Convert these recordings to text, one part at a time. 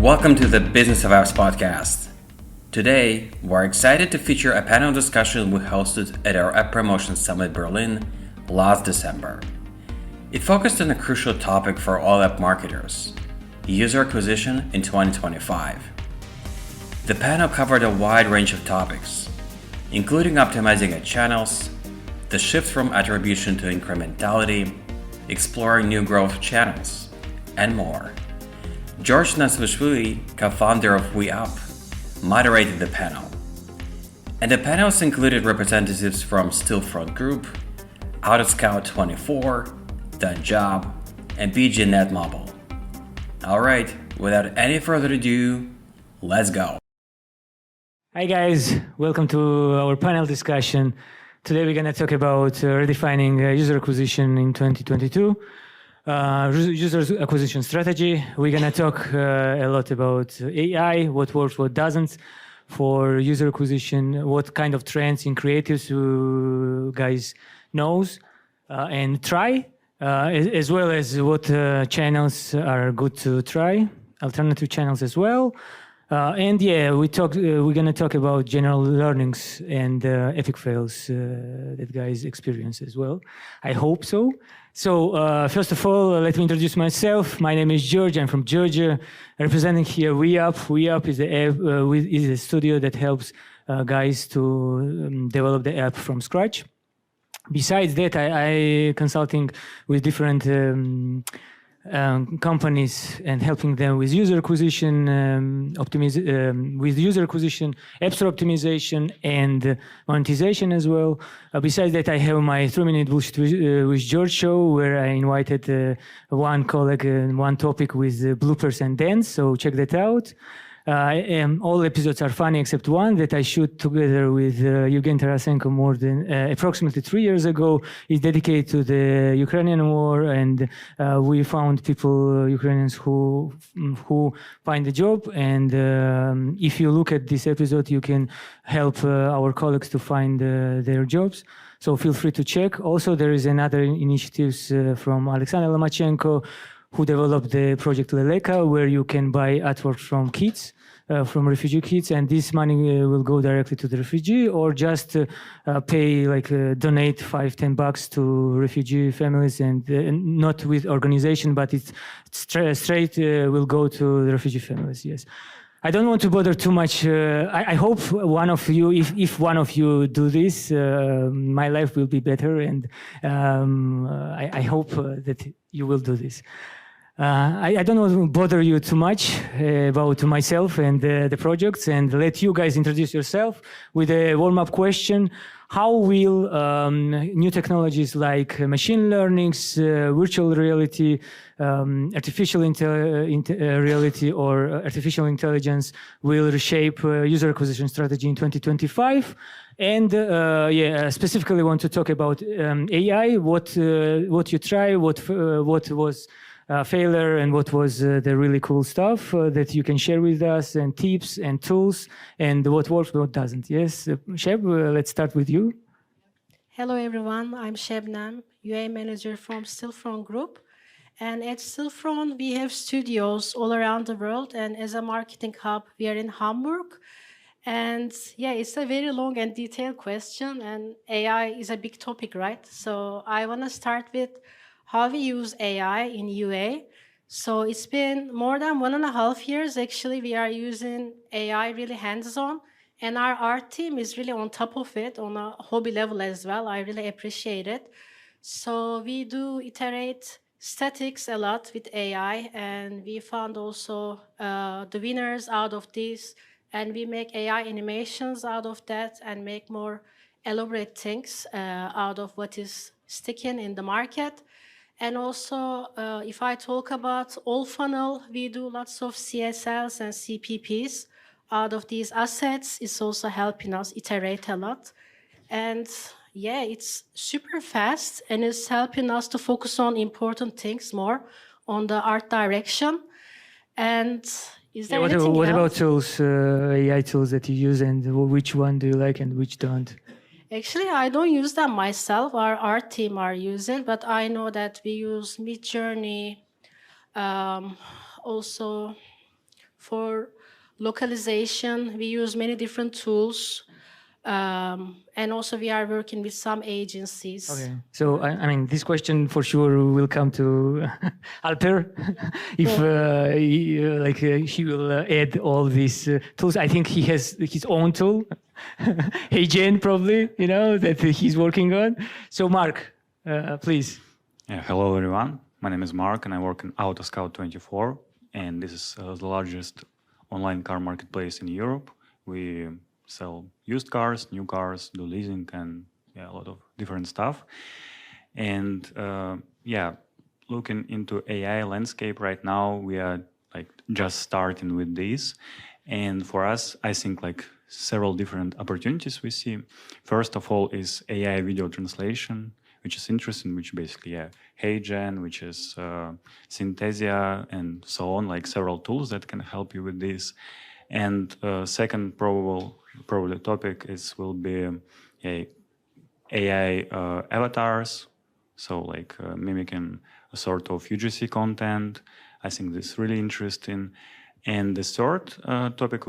Welcome to the Business of Apps podcast. Today, we're excited to feature a panel discussion we hosted at our App Promotion Summit Berlin last December. It focused on a crucial topic for all app marketers: user acquisition in 2025. The panel covered a wide range of topics, including optimizing ad channels, the shift from attribution to incrementality, exploring new growth channels, and more. George Nasvishvili, co-founder of WeUp, moderated the panel. And the panels included representatives from Stillfront Group, AutoScout24, The Job, and BGNet Mobile. Alright, without any further ado, let's go. Hi guys, welcome to our panel discussion. Today we're going to talk about redefining user acquisition in 2022. User acquisition strategy. We're going to talk a lot about AI, what works, what doesn't for user acquisition, what kind of trends in creatives you guys knows and try, as well as what channels are good to try, alternative channels as well. We're going to talk about general learnings and epic fails that guys experience as well. I hope so. So first of all, let me introduce myself. My name is George. I'm from Georgia, representing here WeUp. WeUp is a studio that helps guys to develop the app from scratch. Besides that, I consulting with different companies and helping them with user acquisition, app store optimization, and monetization as well. Besides that, I have my 3-minute bullshit with George show, where I invited one colleague and one topic with bloopers and dance. So check that out. All episodes are funny except one that I shoot together with Evgeny Tarasenko more than approximately 3 years ago. It's dedicated to the Ukrainian war, and we found Ukrainians who find a job. And if you look at this episode, you can help our colleagues to find their jobs. So feel free to check. Also, there is another initiatives from Alexander Lomachenko, who developed the project Leleka, where you can buy artwork from kids, from refugee kids, and this money will go directly to the refugee, or just pay donate $5-10 to refugee families, and not with organization, but it's straight will go to the refugee families. Yes. I don't want to bother too much. I hope one of you, if one of you do this, my life will be better, and I hope that you will do this. I don't want to bother you too much about myself and the projects, and let you guys introduce yourself with a warm-up question. How will new technologies like machine learning, virtual reality, artificial reality, or artificial intelligence will reshape user acquisition strategy in 2025? And specifically want to talk about AI, what you try, what was failure, and what was the really cool stuff that you can share with us, and tips and tools, and what works, what doesn't. Yes, Sheb, let's start with you. Hello everyone, I'm Shebnem, UA manager from Stillfront Group. And at Stillfront, we have studios all around the world, and as a marketing hub, we are in Hamburg. And it's a very long and detailed question, and AI is a big topic, right? So I want to start with how we use AI in UA. So it's been more than 1.5 years, actually, we are using AI really hands-on, and our art team is really on top of it on a hobby level as well. I really appreciate it. So we do iterate statics a lot with AI, and we found also the winners out of this, and we make AI animations out of that and make more elaborate things out of what is sticking in the market. And also, if I talk about all funnel, we do lots of CSLs and CPPs out of these assets. It's also helping us iterate a lot. And it's super fast, and it's helping us to focus on important things more on the art direction. And is there anything else? What about tools, AI tools that you use, and which one do you like and which don't? Actually, I don't use them myself. Our art team are using, but I know that we use Midjourney, also For localization, we use many different tools. And also we are working with some agencies. Okay. So, I mean, this question for sure will come to Alper if he will add all these tools. I think he has his own tool, Hey Jane, probably, that he's working on. So, Mark, please. Yeah, hello everyone. My name is Mark and I work in Autoscout24, and this is the largest online car marketplace in Europe. We sell used cars, new cars, do leasing, and a lot of different stuff. And looking into AI landscape right now, we are like just starting with this. And for us, I think like several different opportunities we see. First of all is AI video translation, which is interesting, which basically, HeyGen, which is Synthesia, and so on, like several tools that can help you with this. And second probably topic will be AI avatars, so like mimicking a sort of UGC content. I think this is really interesting. And the third topic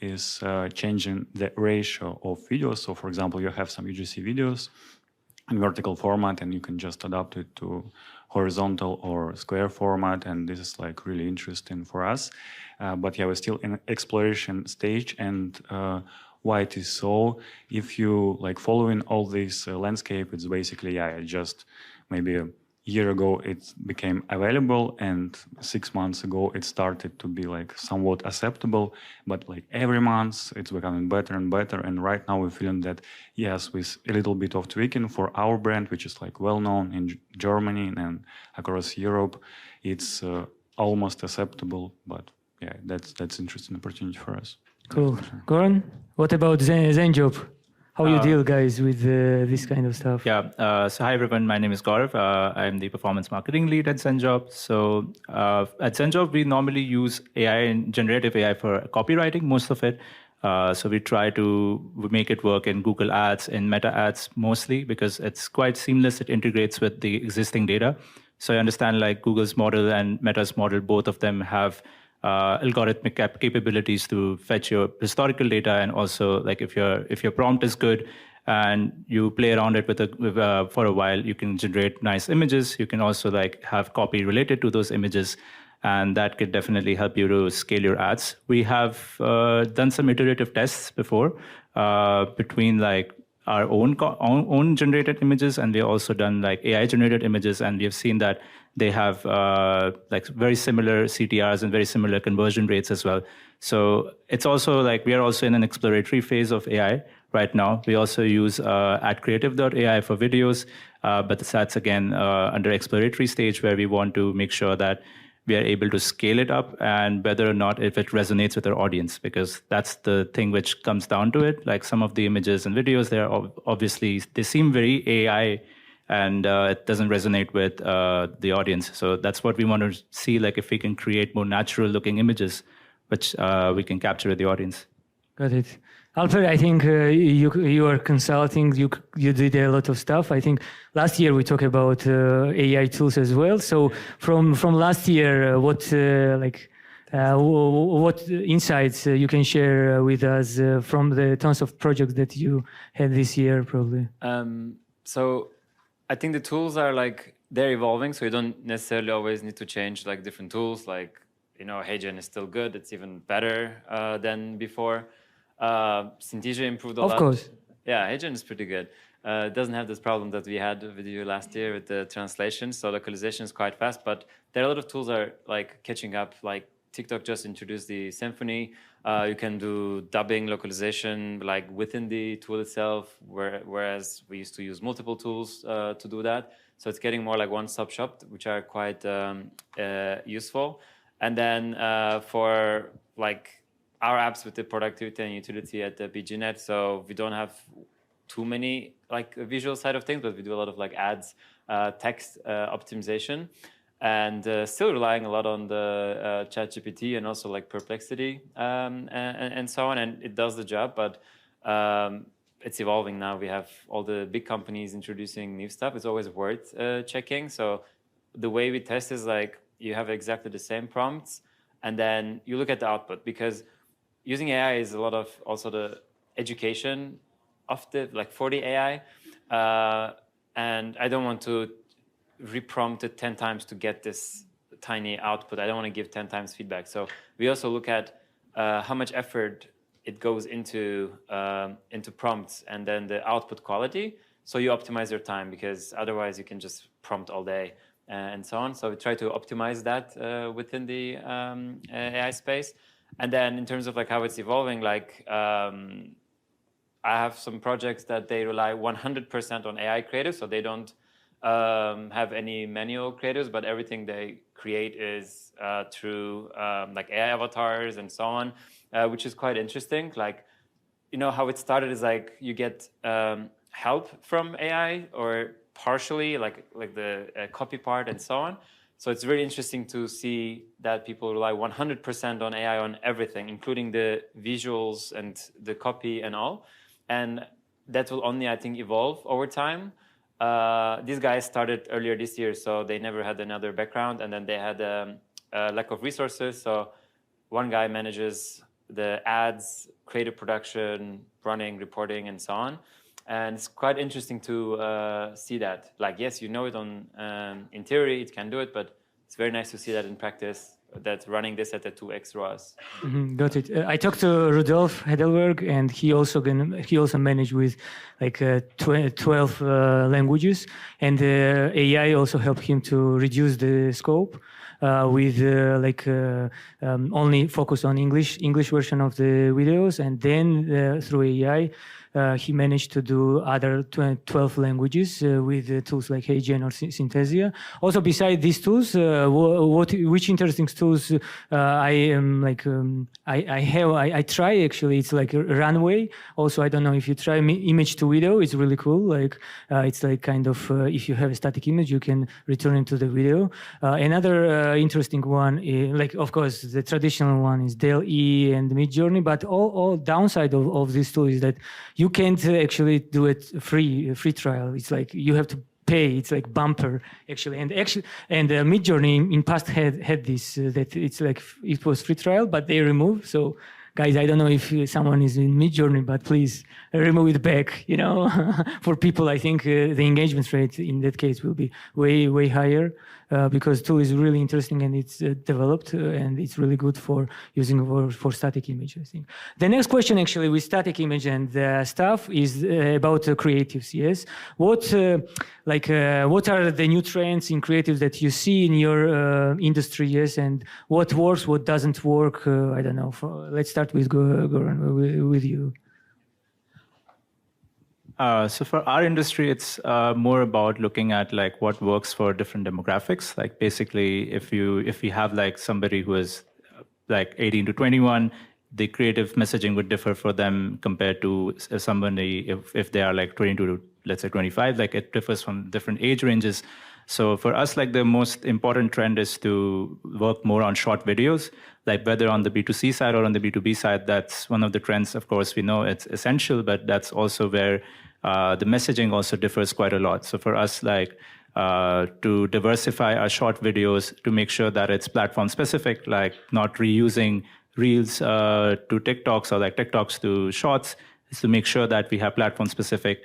is changing the ratio of videos. So for example, you have some UGC videos in vertical format and you can just adapt it to horizontal or square format, and this is like really interesting for us. But we're still in exploration stage, and why it is so, if you like following all this landscape, it's basically, just maybe a year ago it became available, and 6 months ago it started to be like somewhat acceptable, but like every month it's becoming better and better. And right now we're feeling that yes, with a little bit of tweaking for our brand, which is like well known in Germany and across Europe, it's almost acceptable. But that's interesting opportunity for us. Cool. Goran, what about ZenJob? How you deal, guys, with this kind of stuff? So hi everyone, my name is Gaurav. I'm the performance marketing lead at ZenJob. So at ZenJob, we normally use AI and generative AI for copywriting, most of it. So we try to make it work in Google Ads and Meta Ads mostly, because it's quite seamless. It integrates with the existing data. So I understand like Google's model and Meta's model, both of them have algorithmic capabilities to fetch your historical data, and also like if your prompt is good and you play around it for a while, you can generate nice images. You can also like have copy related to those images, and that could definitely help you to scale your ads. We have done some iterative tests before between like our own generated images, and we also done like AI generated images, and we have seen that they have like very similar CTRs and very similar conversion rates as well. So it's also like we are also in an exploratory phase of AI right now. We also use @creative.ai for videos, but that's again under exploratory stage, where we want to make sure that we are able to scale it up, and whether or not if it resonates with our audience, because that's the thing which comes down to it. Like some of the images and videos, they seem very AI, and it doesn't resonate with the audience. So that's what we want to see, like if we can create more natural looking images, which we can capture with the audience. Got it. Alper, I think you are consulting, you did a lot of stuff. I think last year we talked about AI tools as well. So from last year, what insights you can share with us from the tons of projects that you had this year, probably? So I think the tools are like, they're evolving, so you don't necessarily always need to change like different tools. Like, HeyGen is still good. It's even better than before. Synthesia improved a lot. Of course. Yeah, HeyGen is pretty good. It doesn't have this problem that we had with you last year with the translation, so localization is quite fast, but there are a lot of tools that are like catching up. Like TikTok just introduced the Symphony. You can do dubbing, localization like within the tool itself, whereas we used to use multiple tools to do that. So it's getting more like one-stop shop, which are quite useful. And then for like our apps with the productivity and utility at the BGNet, so we don't have too many like visual side of things, but we do a lot of like ads, text optimization, and still relying a lot on the ChatGPT and also like Perplexity and so on, and it does the job, but it's evolving now. We have all the big companies introducing new stuff. It's always worth checking. So the way we test is like you have exactly the same prompts, and then you look at the output, because using AI is a lot of also the education of the for the AI, and I don't want to reprompt it 10 times to get this tiny output. I don't want to give 10 times feedback. So we also look at how much effort it goes into prompts and then the output quality. So you optimize your time, because otherwise you can just prompt all day and so on. So we try to optimize that within the AI space. And then in terms of how it's evolving, I have some projects that they rely 100% on AI creatives, so they don't have any manual creatives, but everything they create is through AI avatars and so on, which is quite interesting. How it started is you get help from AI, or partially like the copy part and so on. So it's really interesting to see that people rely 100% on AI on everything, including the visuals and the copy and all. And that will only, I think, evolve over time. These guys started earlier this year, so they never had another background, and then they had a lack of resources. So one guy manages the ads, creative production, running, reporting, and so on. And it's quite interesting to see that. Yes, you know it in theory, it can do it, but it's very nice to see that in practice, that running this at a 2x ROAS. Got it. I talked to Rudolf Heidelberg, and he also managed with 12 languages, and AI also helped him to reduce the scope with only focus on English version of the videos, and then through AI. He managed to do other 12 languages with tools like HeyGen or Synthesia. Also, beside these tools, which interesting tools I try actually. It's like Runway. Also, I don't know if you try image to video. It's really cool. It's kind of if you have a static image, you can return it to the video. Another interesting one, of course, the traditional one is DALL-E and Midjourney. But all downside of this tool is that you can't actually do it free trial. It's you have to pay. It's like bumper actually, and Midjourney in past had this that it's it was free trial, but they removed. So guys, I don't know if someone is in Midjourney, but please remove it back. For people, I think the engagement rate in that case will be way higher because the tool is really interesting and it's developed and it's really good for using for static image, I think. The next question actually with static image and stuff is about creatives. Yes, what are the new trends in creatives that you see in your industry? Yes, and what works, what doesn't work? I don't know. Let's start with Goran, with you. So for our industry, it's more about looking at what works for different demographics. Basically, if we have somebody who is 18 to 21, the creative messaging would differ for them compared to somebody if they are 22 to let's say 25. It differs from different age ranges. So for us, the most important trend is to work more on short videos, whether on the B2C side or on the B2B side. That's one of the trends. Of course, we know it's essential, but that's also where the messaging also differs quite a lot. So for us, to diversify our short videos to make sure that it's platform specific, not reusing Reels to TikToks or TikToks to Shorts, is to make sure that we have platform specific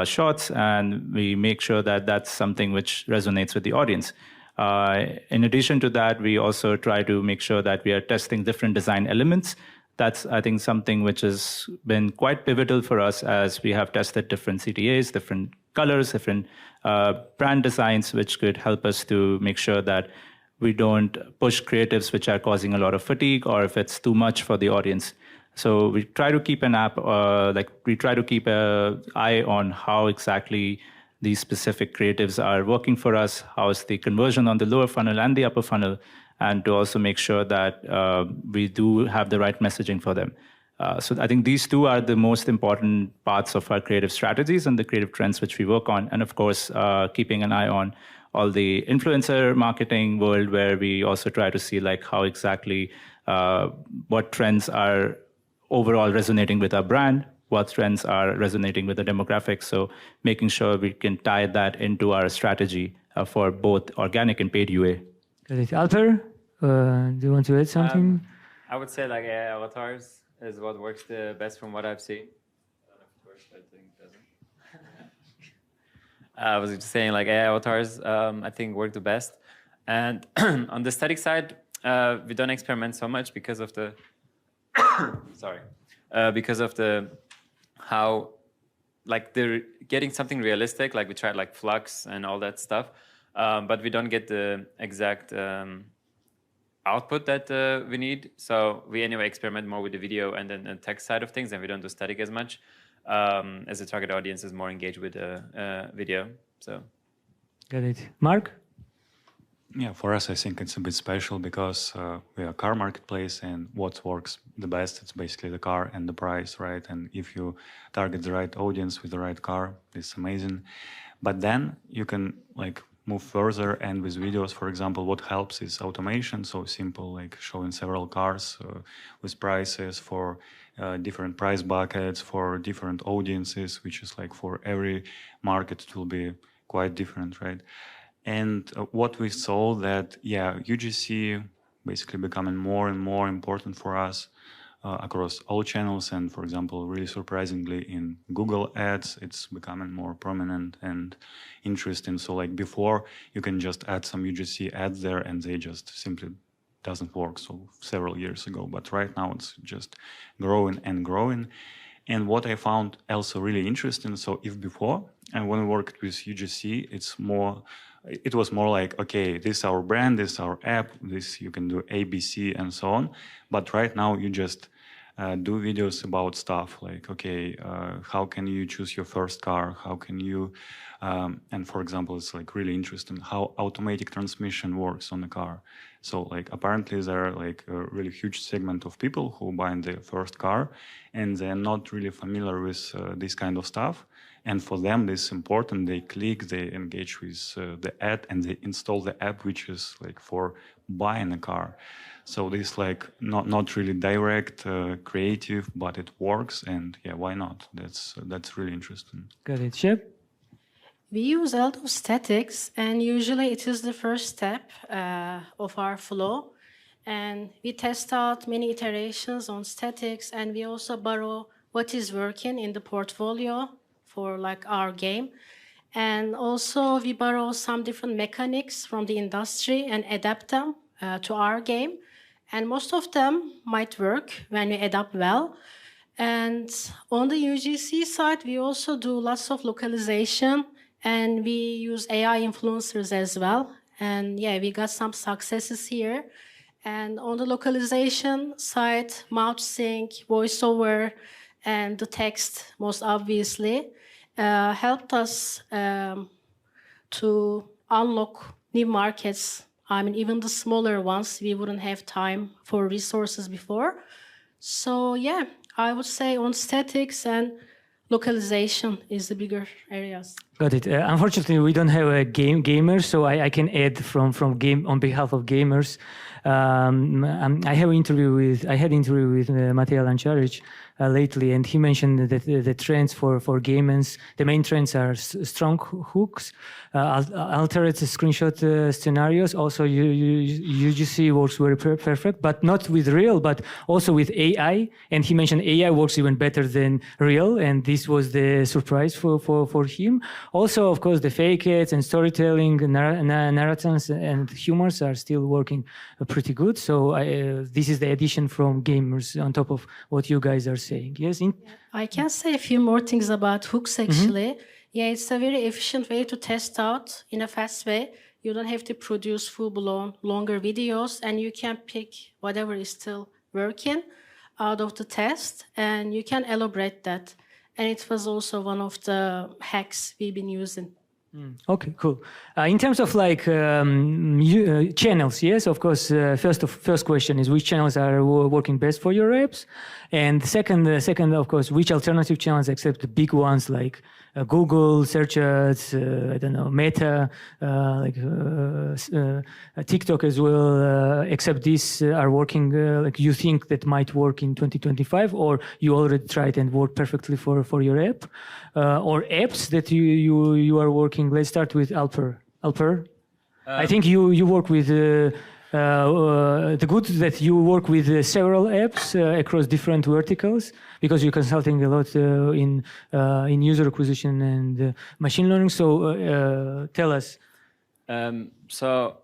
shots and we make sure that that's something which resonates with the audience. In addition to that, we also try to make sure that we are testing different design elements. That's, I think, something which has been quite pivotal for us as we have tested different CTAs, different colors, different brand designs, which could help us to make sure that we don't push creatives which are causing a lot of fatigue or if it's too much for the audience. So we try to keep we try to keep an eye on how exactly these specific creatives are working for us, how is the conversion on the lower funnel and the upper funnel, and to also make sure that we do have the right messaging for them. So I think these two are the most important parts of our creative strategies and the creative trends which we work on. And of course, keeping an eye on all the influencer marketing world, where we also try to see how exactly what trends are overall resonating with our brand, what trends are resonating with the demographics. So making sure we can tie that into our strategy for both organic and paid UA. Got it. Alper, Do you want to add something? I would say like AI avatars is what works the best from what I've seen. I don't know if it works, but I think it doesn't. I was just saying like AI avatars I think work the best. And on the static side, we don't experiment so much because of the because of the how like they're getting something realistic. Like we tried like flux and all that stuff, but we don't get the exact output that we need. So we anyway experiment more with the video and then the text side of things, and we don't do static as much, as the target audience is more engaged with video. So, Got it. Mark? Yeah, for us, I think it's a bit special because we are a car marketplace, and what works the best, it's basically the car and the price, right? And if you target the right audience with the right car, it's amazing. But then you can like move further, and with videos, for example, what helps is automation. So simple, like showing several cars with prices for different price buckets for different audiences, which is like for every market it will be quite different, right? And what we saw that, yeah, UGC basically becoming more and more important for us across all channels. And for example, really surprisingly in Google Ads, it's becoming more prominent and interesting. So like before, you can just add some UGC ads there and they just simply doesn't work. So several years ago, but right now it's just growing and growing. And what I found also really interesting, so if before, and when we worked with UGC, it was more like, okay, this is our brand, this is our app, this you can do ABC and so on. But right now you just do videos about stuff like, okay, how can you choose your first car? How can you, and for example, it's like really interesting how automatic transmission works on a car. So like apparently there are like a really huge segment of people who buy their first car and they're not really familiar with this kind of stuff. And for them, this is important. They click, they engage with the ad, and they install the app, which is like for buying a car. So this like not really direct, creative, but it works. And yeah, why not? That's really interesting. Got it. Shep? We use a lot of statics, and usually it is the first step of our flow. And we test out many iterations on statics, and we also borrow what is working in the portfolio for like our game. And also we borrow some different mechanics from the industry and adapt them to our game. And most of them might work when we adapt well. And on the UGC side, we also do lots of localization, and we use AI influencers as well. And yeah, we got some successes here. And on the localization side, mouth sync, voiceover, and the text, most obviously, helped us to unlock new markets. I mean, even the smaller ones, we wouldn't have time for resources before. So yeah, I would say on statics and localization is the bigger areas. Got it. Unfortunately, we don't have a gamer, so I can add from game on behalf of gamers. I had interview with Matej Lančarić lately, and he mentioned that the trends for gamers, the main trends are strong hooks, altered screenshot scenarios. Also, UGC works very perfect, but not with real, but also with AI. And he mentioned AI works even better than real, and this was the surprise for him. Also, of course, the fake ads and storytelling, narratives and humors are still working pretty good. So this is the addition from gamers on top of what you guys are saying. Yes? I can say a few more things about hooks, actually. Mm-hmm. Yeah, it's a very efficient way to test out in a fast way. You don't have to produce full-blown longer videos, and you can pick whatever is still working out of the test, and you can elaborate that. And it was also one of the hacks we've been using. Okay, cool. In terms of like channels, yes, of course. First question is which channels are working best for your reps, and second, of course, which alternative channels except the big ones like Google, search ads, I don't know, Meta, TikTok as well. Except these are working like you think that might work in 2025, or you already tried and worked perfectly for your app, or apps that you are working. Let's start with Alper. I think you work with the good that you work with several apps across different verticals, because you're consulting a lot in user acquisition and machine learning. So tell us. So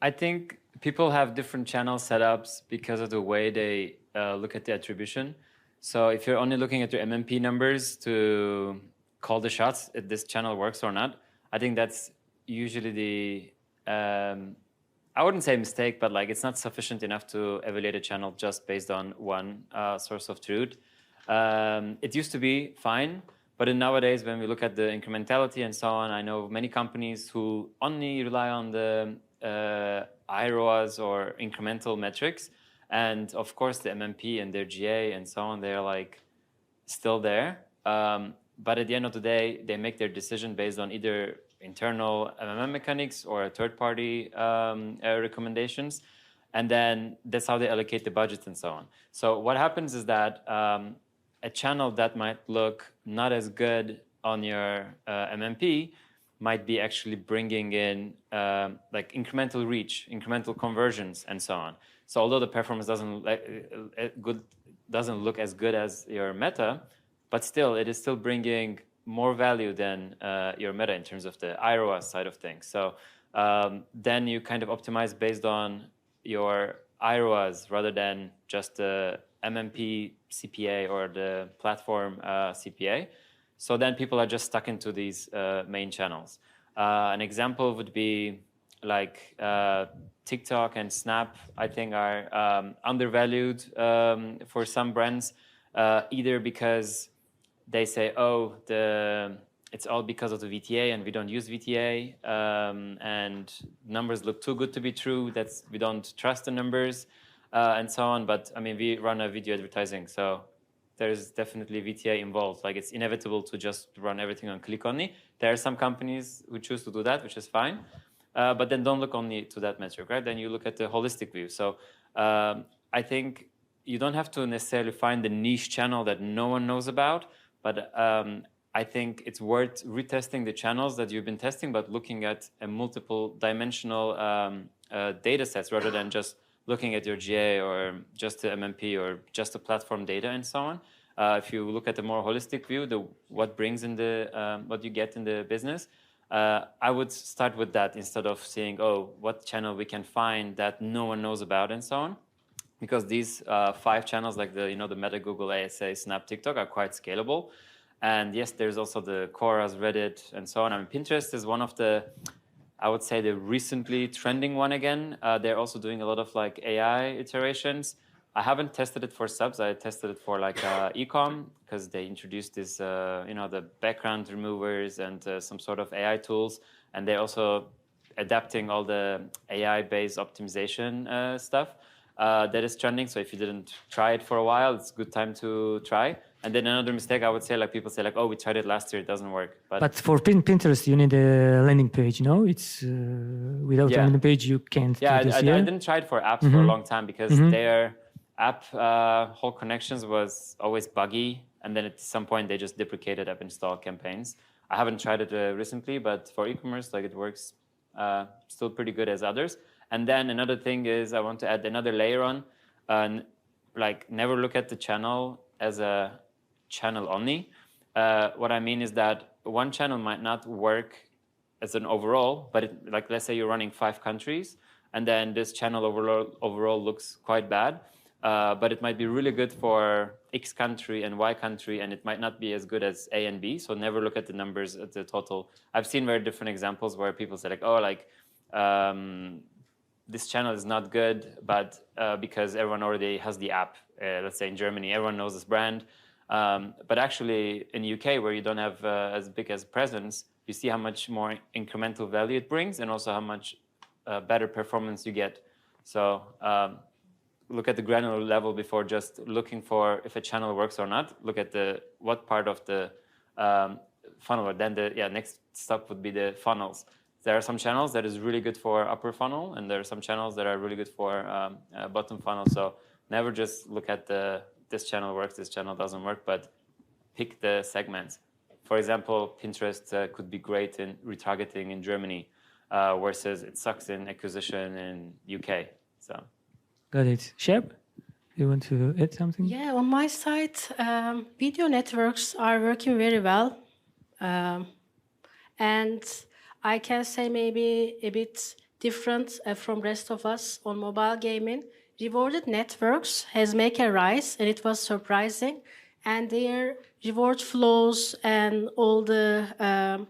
I think people have different channel setups because of the way they look at the attribution. So if you're only looking at your MMP numbers to call the shots if this channel works or not, I think that's usually the I wouldn't say mistake, but like it's not sufficient enough to evaluate a channel just based on one source of truth. It used to be fine, but nowadays when we look at the incrementality and so on, I know many companies who only rely on the IROAs or incremental metrics, and of course the MMP and their GA and so on, they're like still there. But at the end of the day, they make their decision based on either internal MMM mechanics or third-party recommendations. And then that's how they allocate the budgets and so on. So what happens is that a channel that might look not as good on your MMP might be actually bringing in like incremental reach, incremental conversions, and so on. So although the performance doesn't look as good as your meta, but still, it is still bringing more value than your meta in terms of the IROAS side of things. So then you kind of optimize based on your IROAS rather than just the MMP CPA or the platform CPA. So then people are just stuck into these main channels. An example would be like TikTok and Snap, I think, are undervalued for some brands, either because they say, oh, it's all because of the VTA and we don't use VTA, and numbers look too good to be true, we don't trust the numbers, and so on. But I mean, we run a video advertising, so there's definitely VTA involved. Like it's inevitable to just run everything on click only. There are some companies who choose to do that, which is fine. But then don't look only to that metric, right? Then you look at the holistic view. So I think you don't have to necessarily find the niche channel that no one knows about, but I think it's worth retesting the channels that you've been testing, but looking at a multiple dimensional data sets rather than just looking at your GA or just the MMP or just the platform data and so on. If you look at the more holistic view, what brings in what you get in the business, I would start with that instead of saying, oh, what channel we can find that no one knows about and so on. Because these 5 channels like the Meta, Google, ASA, Snap, TikTok are quite scalable. And yes, there's also the Quoras, Reddit, and so on. I mean, Pinterest is one of the, I would say, the recently trending one again. They're also doing a lot of like AI iterations. I haven't tested it for subs. I tested it for like e-com because they introduced this, the background removers and some sort of AI tools. And they're also adapting all the AI-based optimization stuff that is trending. So if you didn't try it for a while, it's a good time to try. And then another mistake I would say, like people say like, oh, we tried it last year, it doesn't work. But for Pinterest, you need a landing page, no? It's without a landing page, you can't do this. I didn't try it for apps for a long time because their app whole connections was always buggy. And then at some point, they just deprecated app install campaigns. I haven't tried it recently, but for e-commerce, like it works still pretty good as others. And then another thing is I want to add another layer on, like never look at the channel as a channel only. What I mean is that one channel might not work as an overall, but like let's say you're running 5 countries, and then this channel overall looks quite bad, but it might be really good for X country and Y country, and it might not be as good as A and B. So never look at the numbers at the total. I've seen very different examples where people say like, oh, like this channel is not good, but because everyone already has the app. Let's say in Germany, everyone knows this brand. But actually in UK, where you don't have as big as presence, you see how much more incremental value it brings and also how much better performance you get. So look at the granular level before just looking for if a channel works or not. Look at what part of the funnel, or then the next step would be the funnels. There are some channels that is really good for upper funnel, and there are some channels that are really good for bottom funnel. So never just look at this channel works, this channel doesn't work, but pick the segments. For example, Pinterest could be great in retargeting in Germany. versus it sucks in acquisition in UK. So. Got it. Shep, you want to add something? Yeah, on my side, video networks are working very well. And I can say maybe a bit different from rest of us on mobile gaming. Rewarded networks has made a rise, and it was surprising. And their reward flows and all the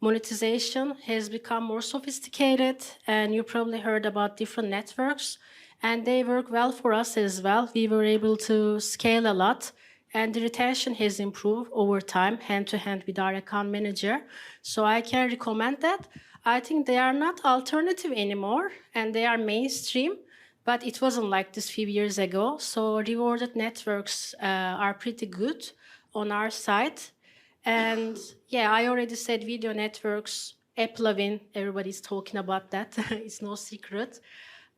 monetization has become more sophisticated. And you probably heard about different networks. And they work well for us as well. We were able to scale a lot. And the retention has improved over time, hand-to-hand with our account manager. So I can recommend that. I think they are not alternative anymore, and they are mainstream, but it wasn't like this few years ago. So rewarded networks are pretty good on our side. And yeah, I already said video networks, AppLovin, everybody's talking about that. It's no secret.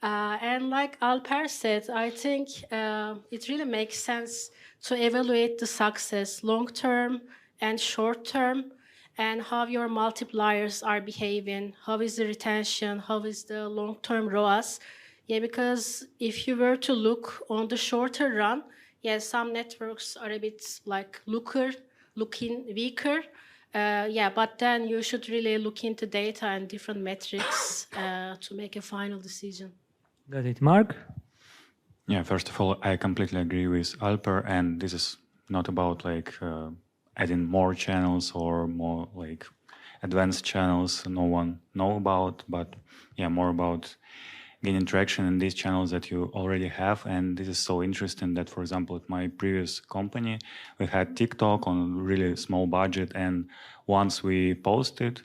And like Alper said, I think it really makes sense to evaluate the success long-term and short-term, and how your multipliers are behaving, how is the retention, how is the long-term ROAS. Yeah, because if you were to look on the shorter run, yeah, some networks are a bit like looking weaker. Yeah, but then you should really look into data and different metrics to make a final decision. Got it. Mark? Yeah, first of all, I completely agree with Alper, and this is not about like adding more channels or more like advanced channels no one know about, but yeah, more about gaining traction in these channels that you already have. And this is so interesting that, for example, at my previous company, we had TikTok on really small budget, and once we posted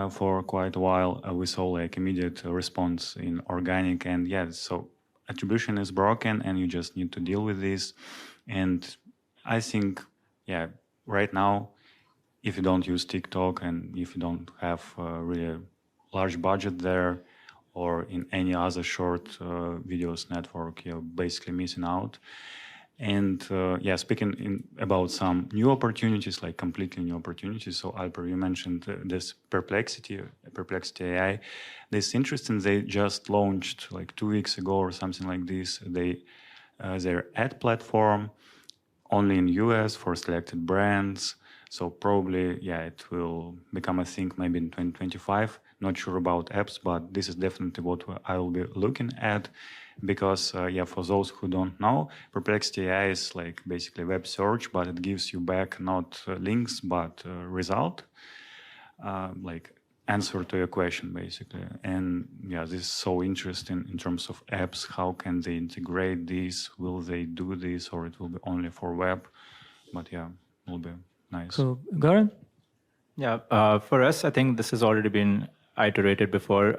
for quite a while, we saw like immediate response in organic. And yeah, so attribution is broken, and you just need to deal with this. And I think, yeah, right now, if you don't use TikTok and if you don't have really large budget there or in any other short videos network, you're basically missing out. And yeah, speaking about some new opportunities, like completely new opportunities. So Alper, you mentioned this Perplexity AI. This is interesting. They just launched like 2 weeks ago or something like this. Their ad platform only in US for selected brands. So probably, yeah, it will become a thing maybe in 2025. Not sure about apps, but this is definitely what I will be looking at. Because, yeah, for those who don't know, Perplexity AI is like basically web search, but it gives you back not links, but result, like answer to your question, basically. And yeah, this is so interesting in terms of apps. How can they integrate this? Will they do this, or it will be only for web? But yeah, it will be nice. Cool. Goran? Yeah, for us, I think this has already been iterated before.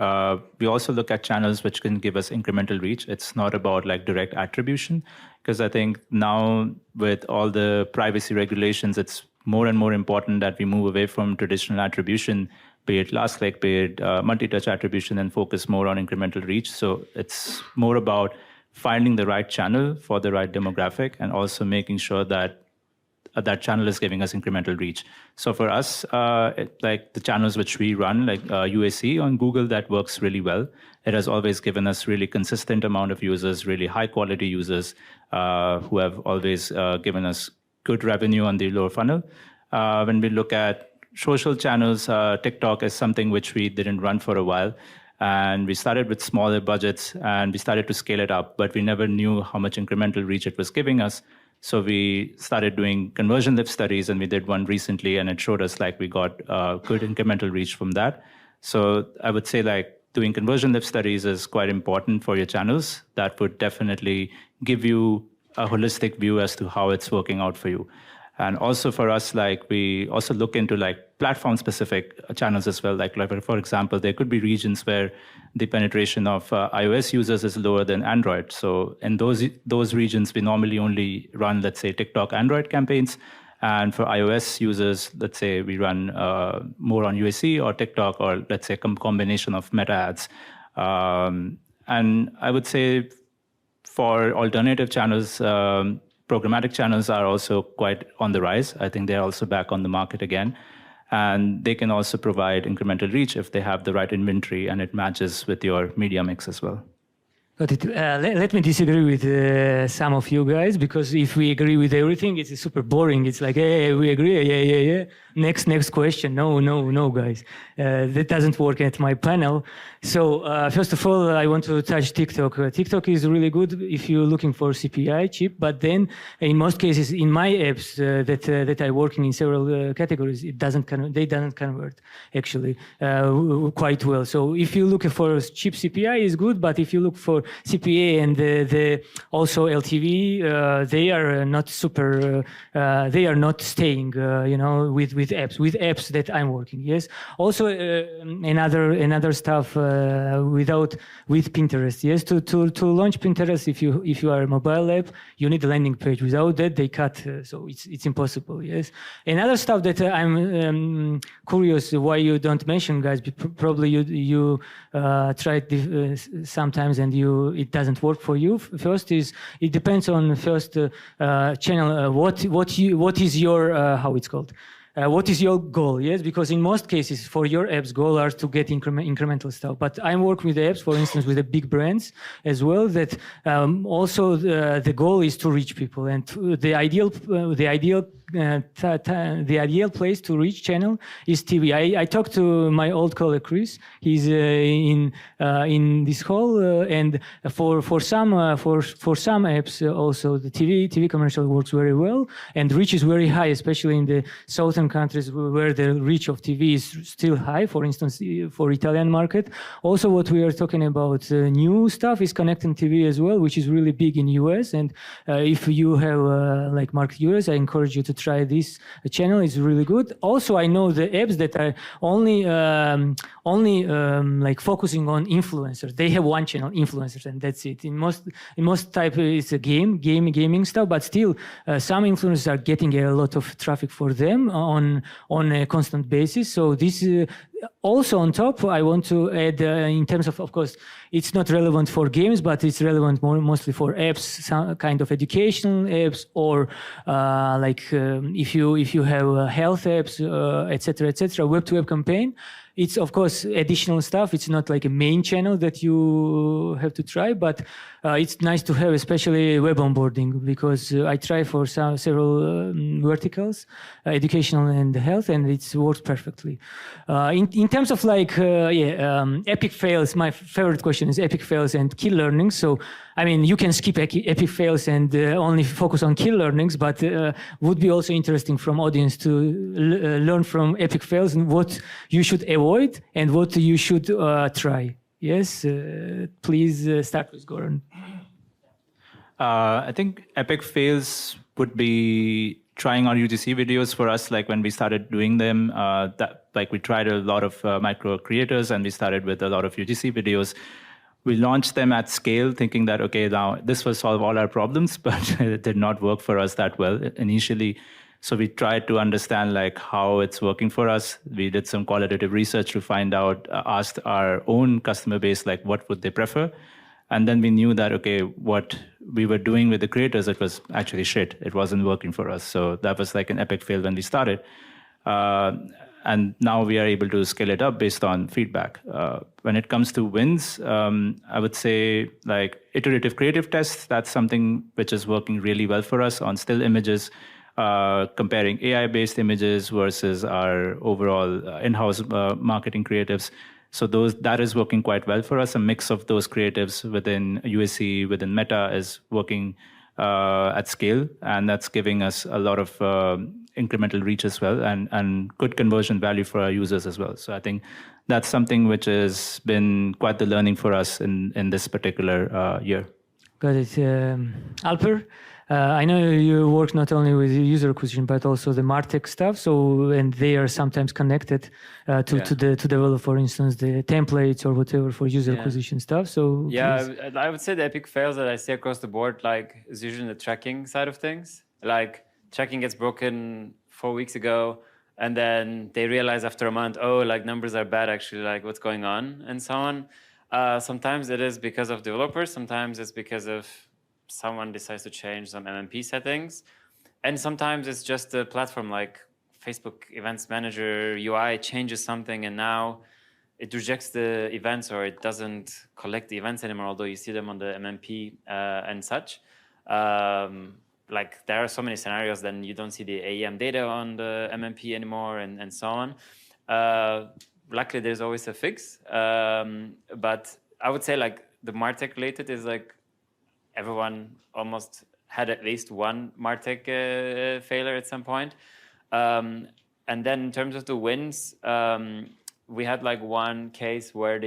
We also look at channels which can give us incremental reach. It's not about like direct attribution, because I think now with all the privacy regulations, it's more and more important that we move away from traditional attribution, be it last click, be it multi-touch attribution, and focus more on incremental reach. So it's more about finding the right channel for the right demographic, and also making sure that that channel is giving us incremental reach. So for us, like the channels which we run, like UAC on Google, that works really well. It has always given us really consistent amount of users, really high quality users who have always given us good revenue on the lower funnel. When we look at social channels, TikTok is something which we didn't run for a while. And we started with smaller budgets and we started to scale it up, but we never knew how much incremental reach it was giving us. So we started doing conversion lift studies, and we did one recently, and it showed us like we got good incremental reach from that. So I would say like doing conversion lift studies is quite important for your channels. That would definitely give you a holistic view as to how it's working out for you. And also for us, like we also look into like platform specific channels as well. Like for example, there could be regions where the penetration of iOS users is lower than Android. So in those regions, we normally only run, let's say, TikTok Android campaigns. And for iOS users, let's say we run more on UAC or TikTok, or let's say combination of meta ads. And I would say for alternative channels, programmatic channels are also quite on the rise. I think they're also back on the market again. And they can also provide incremental reach if they have the right inventory and it matches with your media mix as well. Got it. Let me disagree with some of you guys, because if we agree with everything, it's super boring. It's like, hey, we agree, yeah. Next question. No, guys. That doesn't work at my panel. So first of all, I want to touch TikTok. TikTok is really good if you're looking for CPI cheap, but then in most cases, in my apps that I working in several categories, they doesn't convert actually quite well. So if you look for cheap CPI is good, but if you look for CPA and the also LTV, they are not super. They are not staying, with apps that I'm working. Yes. Also, another stuff with Pinterest. Yes. To launch Pinterest, if you are a mobile app, you need a landing page. Without that, they cut. So it's impossible. Yes. Another stuff that I'm curious why you don't mention, guys. Probably you tried sometimes and it doesn't work for you. First is it depends on channel. What is your how it's called? What is your goal? Yes, because in most cases for your apps, goal are to get incremental stuff. But I'm working with the apps, for instance, with the big brands as well. That also the goal is to reach people, and the ideal place to reach channel is TV. I talked to my old colleague Chris. He's in this hall, and for some apps also the TV commercial works very well, and reach is very high, especially in the southern countries where the reach of TV is still high. For instance, for Italian market. Also, what we are talking about new stuff is connecting TV as well, which is really big in US. And if you have like market US, I encourage you to try this channel. It's really good. Also, I know the apps that are only like focusing on influencers. They have one channel, influencers, and that's it. In most type, it's a gaming stuff, but still some influencers are getting a lot of traffic for them on a constant basis. So this also on top, I want to add in terms of course, it's not relevant for games, but it's relevant mostly for apps, some kind of educational apps, or if you have health apps, etc. Web-to-web campaign. It's of course additional stuff. It's not like a main channel that you have to try, but it's nice to have, especially web onboarding, because I try for several verticals, educational and health, and it works perfectly. In terms of epic fails, my favorite question is epic fails and key learnings. So I mean, you can skip epic fails and only focus on key learnings, but would be also interesting from audience to learn from epic fails and what you should avoid and what you should try. Yes, please start with Goran. I think epic fails would be trying on UGC videos for us. Like when we started doing them, we tried a lot of micro creators, and we started with a lot of UGC videos. We launched them at scale thinking that, okay, now this will solve all our problems, but it did not work for us that well initially. So we tried to understand how it's working for us. We did some qualitative research to find out, asked our own customer base, what would they prefer? And then we knew that, okay, what we were doing with the creators, it was actually shit. It wasn't working for us. So that was like an epic fail when we started. And now we are able to scale it up based on feedback. When it comes to wins, I would say iterative creative tests, that's something which is working really well for us on still images, comparing AI-based images versus our overall in-house marketing creatives. So that is working quite well for us. A mix of those creatives within USC, within Meta is working at scale, and that's giving us a lot of incremental reach as well, and good conversion value for our users as well. So I think that's something which has been quite the learning for us in this particular year. Got it. Alper, I know you work not only with user acquisition, but also the MarTech stuff. So, and they are sometimes connected to develop, for instance, the templates or whatever for user acquisition stuff. So I would say the epic fails that I see across the board, is usually the tracking side of things. Tracking gets broken 4 weeks ago, and then they realize after a month, numbers are bad actually, what's going on, and so on. Sometimes it is because of developers, sometimes it's because of someone decides to change some MMP settings, and sometimes it's just the platform Facebook Events Manager UI changes something and now it rejects the events or it doesn't collect the events anymore, although you see them on the MMP and such. Like there are so many scenarios, then you don't see the AEM data on the MMP anymore and so on. Luckily, there's always a fix. But I would say like the MarTech related is like everyone almost had at least one MarTech failure at some point. And then in terms of the wins, we had like one case where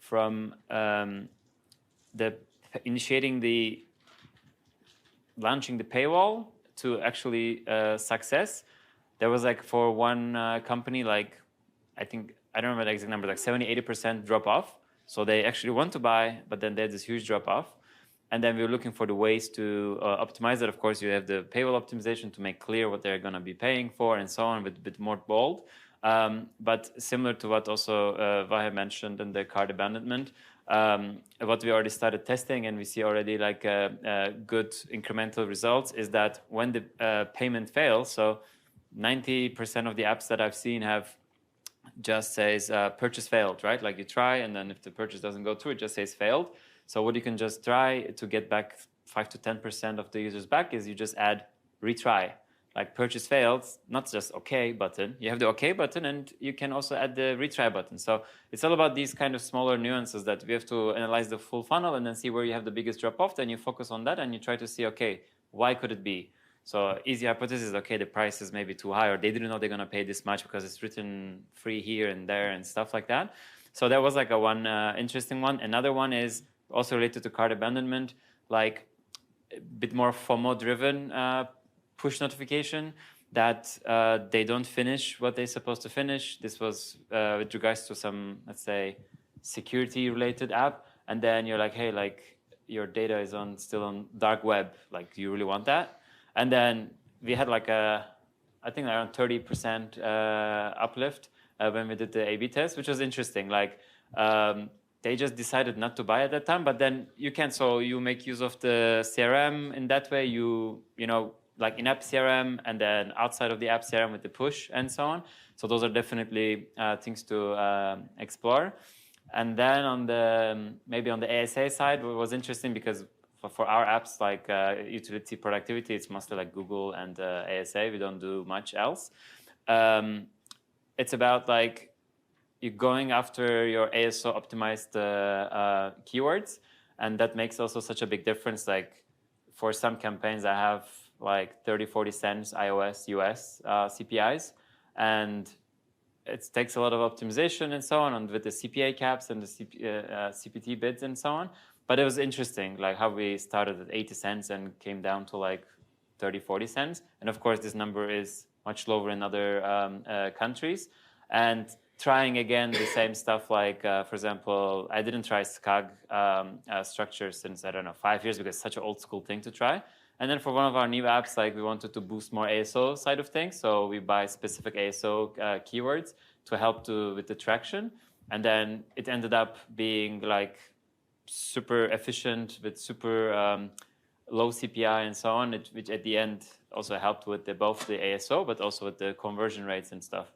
from launching the paywall to actually success, there was like for one company, like I don't remember the exact number, like 70-80% drop off. So they actually want to buy, but then there's this huge drop off. And then we were looking for the ways to optimize it. Of course, you have the paywall optimization to make clear what they're going to be paying for and so on, with a bit more bold. But similar to what also Vahe mentioned in the cart abandonment, what we already started testing and we see already like good incremental results is that when the payment fails, so 90% of the apps that I've seen have just says purchase failed, right? Like you try and then if the purchase doesn't go through, it just says failed. So what you can just try to get back 5 to 10% of the users back is you just add retry. Like purchase failed, not just OK button. You have the OK button and you can also add the retry button. So it's all about these kind of smaller nuances that we have to analyze the full funnel and then see where you have the biggest drop off. Then you focus on that and you try to see, OK, why could it be? So easy hypothesis, OK, the price is maybe too high or they didn't know they're going to pay this much because it's written free here and there and stuff like that. So that was like a one interesting one. Another one is also related to cart abandonment, like a bit more FOMO driven push notification that they don't finish what they're supposed to finish. This was with regards to some, let's say, security related app. And then you're like, hey, like your data is still on dark web. Like, do you really want that? And then we had like I think around 30% uplift when we did the A/B test, which was interesting. Like they just decided not to buy at that time, but then you can, so you make use of the CRM in that way. You know, like in-app CRM and then outside of the app CRM with the push and so on. So those are definitely things to explore. And then on the maybe on the ASA side, what was interesting because for our apps like utility productivity, it's mostly like Google and ASA. We don't do much else. It's about like you're going after your ASO optimized keywords, and that makes also such a big difference. Like for some campaigns, I have like 30-40 cents iOS US CPIs, and it takes a lot of optimization and so on, and with the CPA caps and the CPT bids and so on. But it was interesting, like how we started at 80 cents and came down to like 30-40 cents. And of course, this number is much lower in other countries. And trying again the same stuff, like for example, I didn't try SCAG structure since, I don't know, 5 years, because it's such an old school thing to try. And then for one of our new apps, like we wanted to boost more ASO side of things. So we buy specific ASO keywords to help with the traction. And then it ended up being like super efficient with super low CPI and so on, which at the end also helped with both the ASO, but also with the conversion rates and stuff.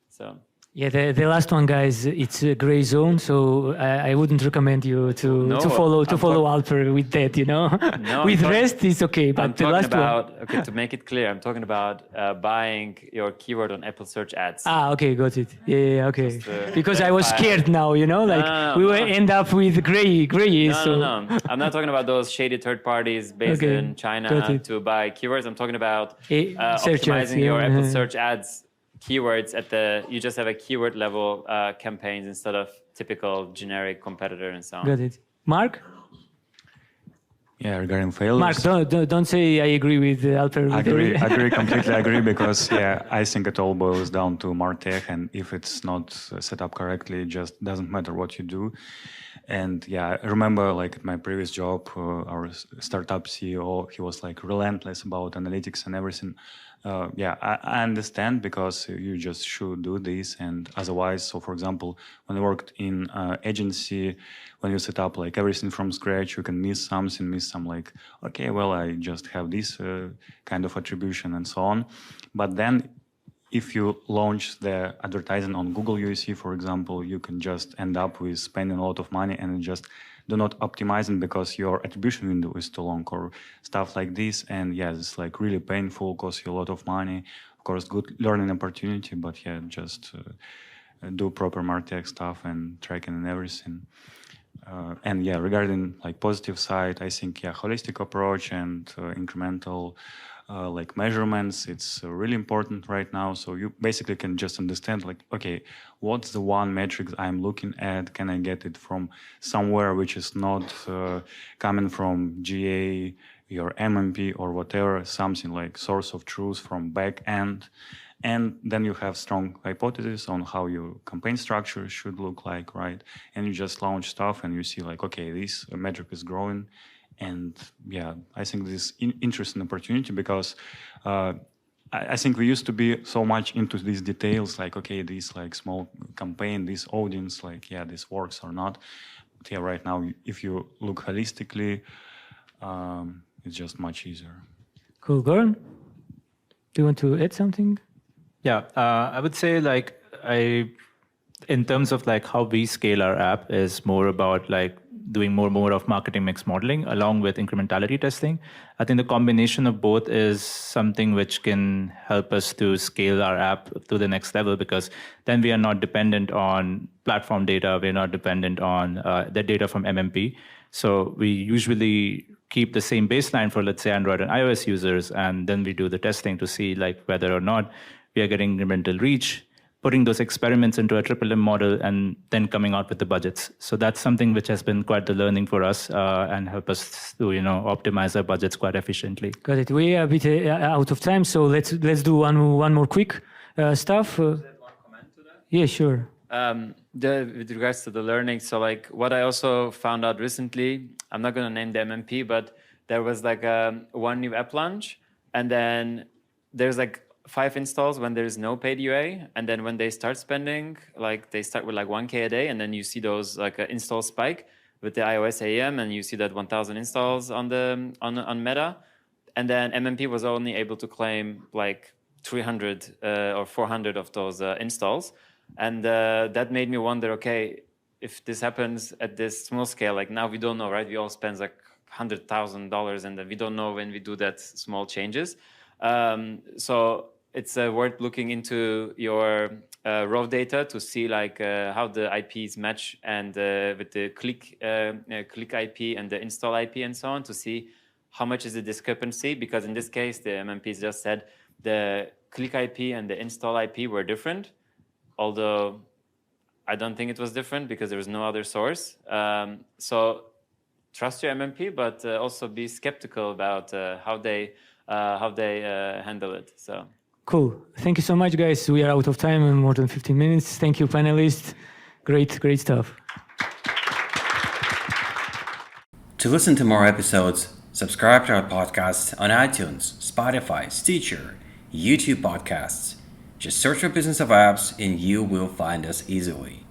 So. Yeah, the last one, guys, it's a gray zone, so I wouldn't recommend you to follow Alper with that, you know. No, with rest, it's okay, but the last one. Okay, to make it clear, I'm talking about buying your keyword on Apple Search Ads. Ah, okay, got it. Yeah, okay. Because I was scared now, you know, like we will end up with gray. No. I'm not talking about those shady third parties based in China to buy keywords. I'm talking about optimizing your Apple Search Ads keywords you just have a keyword level campaigns instead of typical generic competitor and so on. Got it. Mark? Yeah, regarding failures. Mark, don't say I agree with Alper. Completely agree, because I think it all boils down to MarTech, and if it's not set up correctly, it just doesn't matter what you do. And I remember like at my previous job, our startup CEO, he was like relentless about analytics and everything. I understand, because you just should do this, and otherwise, so for example, when I worked in agency, when you set up like everything from scratch, you can miss some like, okay, well, I just have this kind of attribution and so on. But then if you launch the advertising on Google UAC, for example, you can just end up with spending a lot of money and just do not optimizing because your attribution window is too long or stuff like this. And yeah, it's like really painful, costs you a lot of money. Of course, good learning opportunity, but yeah, just do proper MarTech stuff and tracking and everything. And yeah, regarding like positive side, I think yeah, holistic approach and incremental like measurements, it's really important right now. So you basically can just understand like, okay, what's the one metric I'm looking at? Can I get it from somewhere which is not coming from GA, your MMP or whatever, something like source of truth from back end. And then you have strong hypothesis on how your campaign structure should look like, right? And you just launch stuff and you see like, okay, this metric is growing. And yeah, I think this is interesting opportunity because I think we used to be so much into these details, like, okay, this like small campaign, this audience, like, yeah, this works or not. But yeah, right now, if you look holistically, it's just much easier. Cool. Goran, do you want to add something? Yeah, I would say like in terms of like how we scale our app is more about like doing more of marketing mix modeling along with incrementality testing. I think the combination of both is something which can help us to scale our app to the next level because then we are not dependent on platform data. We're not dependent on the data from MMP. So we usually keep the same baseline for, let's say, Android and iOS users, and then we do the testing to see like whether or not we are getting incremental reach, putting those experiments into a triple M model, and then coming out with the budgets. So that's something which has been quite the learning for us and help us to optimize our budgets quite efficiently. Got it. We are a bit out of time, so let's do one more quick stuff. One comment to that? Yeah, sure. With regards to the learning, so like what I also found out recently, I'm not going to name the MMP, but there was like one new app launch, and then there's like 5 installs when there's no paid UA, and then when they start spending, like they start with like 1K a day, and then you see those like install spike with the iOS AEM, and you see that 1,000 installs on Meta, and then MMP was only able to claim like 300 or 400 of those installs, and that made me wonder, okay, if this happens at this small scale, like now we don't know, right? We all spend like $100,000, and then we don't know when we do that small changes. So it's worth looking into your raw data to see like how the IPs match and with the click IP and the install IP and so on to see how much is the discrepancy, because in this case the MMPs just said the click IP and the install IP were different, although I don't think it was different because there was no other source. So trust your MMP, but also be skeptical about how they handle it. So cool. Thank you so much, guys. We are out of time in more than 15 minutes. Thank you, panelists. Great stuff. To listen to more episodes, subscribe to our podcast on iTunes, Spotify, Stitcher, YouTube podcasts. Just search for Business of Apps and you will find us easily.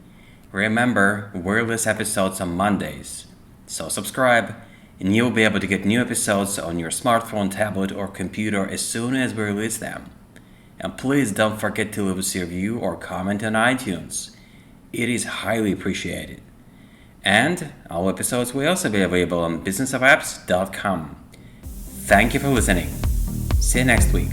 Remember, we release episodes on Mondays, so subscribe and you'll be able to get new episodes on your smartphone, tablet, or computer as soon as we release them. And please don't forget to leave us a review or comment on iTunes. It is highly appreciated. And all episodes will also be available on businessofapps.com. Thank you for listening. See you next week.